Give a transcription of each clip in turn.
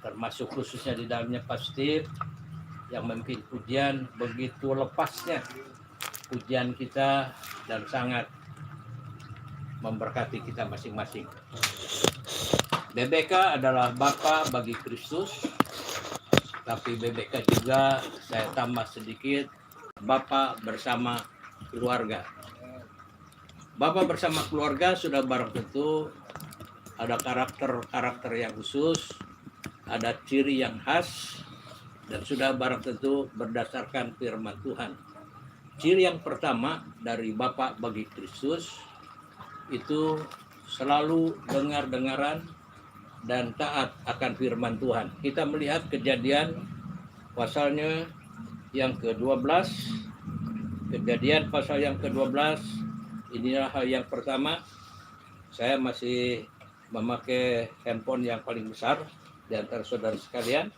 termasuk khususnya di dalamnya pastor yang memimpin pujian, begitu lepasnya pujian kita dan sangat memberkati kita masing-masing. BBK adalah Bapa bagi Kristus, tapi BBK juga saya tambah sedikit, Bapa bersama keluarga. Bapa bersama keluarga sudah barang tentu ada karakter-karakter yang khusus, ada ciri yang khas, dan sudah barang tentu berdasarkan firman Tuhan. Ciri yang pertama dari Bapa bagi Kristus itu selalu dengar-dengaran dan taat akan firman Tuhan. Kita melihat Kejadian pasalnya yang ke-12. Kejadian pasal yang ke-12, inilah hal yang pertama. Saya masih memakai handphone yang paling besar di antara saudara sekalian.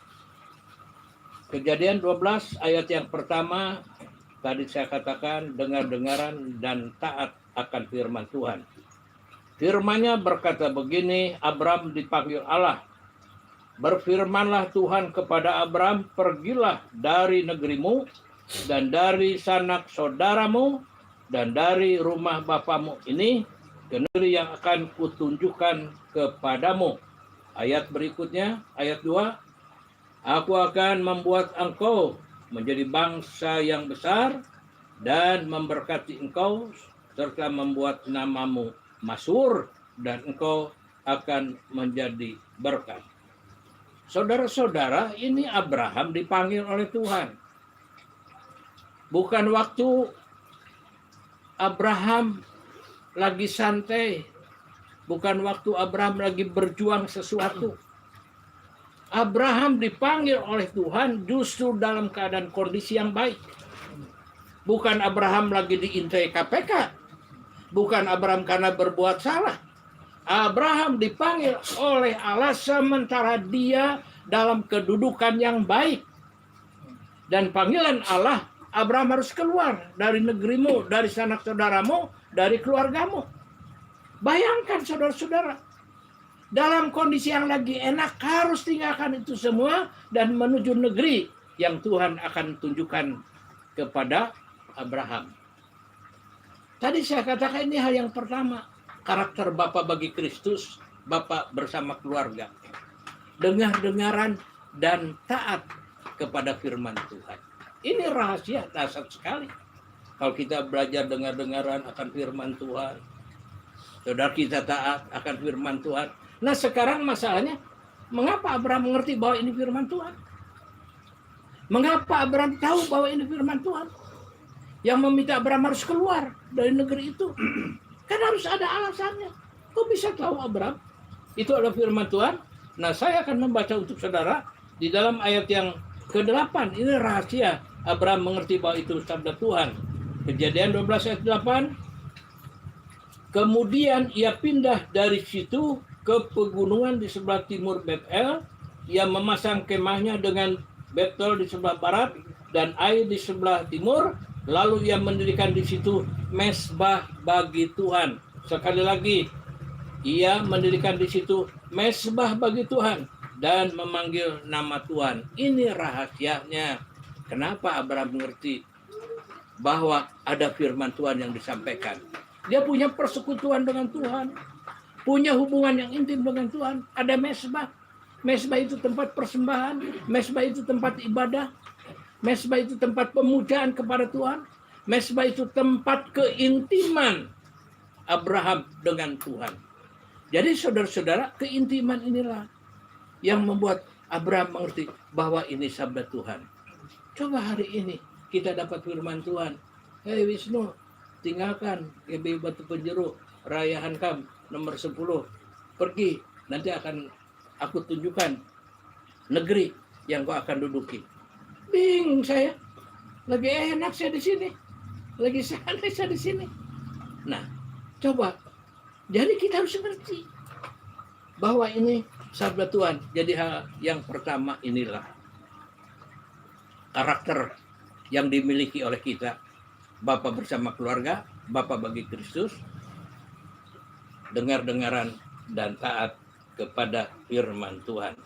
Kejadian 12 ayat yang pertama, tadi saya katakan dengar-dengaran dan taat akan firman Tuhan. Firman-Nya berkata begini, Abram dipanggil Allah. Berfirmanlah Tuhan kepada Abram, pergilah dari negerimu dan dari sanak saudaramu dan dari rumah bapamu ini ke negeri yang akan kutunjukkan kepadamu. Ayat berikutnya, ayat 2. Aku akan membuat engkau menjadi bangsa yang besar dan memberkati engkau serta membuat namamu masyhur dan engkau akan menjadi berkat. Saudara-saudara, ini Abraham dipanggil oleh Tuhan. Bukan waktu Abraham lagi santai, bukan waktu Abraham lagi berjuang sesuatu. Abraham dipanggil oleh Tuhan justru dalam keadaan kondisi yang baik. Bukan Abraham lagi diintai KPK. Bukan Abraham karena berbuat salah. Abraham dipanggil oleh Allah sementara dia dalam kedudukan yang baik. Dan panggilan Allah, Abraham harus keluar dari negerimu, dari sanak saudaramu, dari keluargamu. Bayangkan saudara-saudara, dalam kondisi yang lagi enak harus tinggalkan itu semua dan menuju negeri yang Tuhan akan tunjukkan kepada Abraham. Tadi saya katakan ini hal yang pertama, karakter Bapa bagi Kristus, Bapa bersama keluarga. Dengar-dengaran dan taat kepada firman Tuhan. Ini rahasia dasar sekali. Kalau kita belajar dengar-dengaran akan firman Tuhan, saudara kita taat akan firman Tuhan. Nah sekarang masalahnya, mengapa Abraham mengerti bahwa ini firman Tuhan? Mengapa Abraham tahu bahwa ini firman Tuhan? Yang meminta Abraham harus keluar dari negeri itu. Kan harus ada alasannya. Kok bisa tahu Abraham? Itu adalah firman Tuhan. Nah saya akan membaca untuk saudara di dalam ayat yang ke-8. Ini rahasia Abraham mengerti bahwa itu sabda Tuhan. Kejadian 12 ayat 8. Kemudian ia pindah dari situ ke pegunungan di sebelah timur Bet-El. Ia memasang kemahnya dengan Betel di sebelah barat dan Ai di sebelah timur. Lalu ia mendirikan di situ mezbah bagi Tuhan. Sekali lagi, ia mendirikan di situ mezbah bagi Tuhan dan memanggil nama Tuhan. Ini rahasianya. Kenapa Abraham mengerti bahwa ada firman Tuhan yang disampaikan? Dia punya persekutuan dengan Tuhan, punya hubungan yang intim dengan Tuhan. Ada mezbah. Mezbah itu tempat persembahan, mezbah itu tempat ibadah. Mezbah itu tempat pemujaan kepada Tuhan. Mezbah itu tempat keintiman Abraham dengan Tuhan. Jadi saudara-saudara, keintiman inilah yang membuat Abraham mengerti bahwa ini sabda Tuhan. Coba hari ini kita dapat firman Tuhan. Hei Wisnu, tinggalkan GBI Batu Penjuru, Raya Hankam nomor 10. Pergi, nanti akan aku tunjukkan negeri yang kau akan duduki. Bingung saya. Lagi enak saya di sini. Lagi santai saya di sini. Nah, coba. Jadi kita harus mengerti bahwa ini sabda Tuhan. Jadi hal yang pertama inilah karakter yang dimiliki oleh kita. Bapa bersama keluarga, Bapa bagi Kristus, dengar-dengaran dan taat kepada firman Tuhan.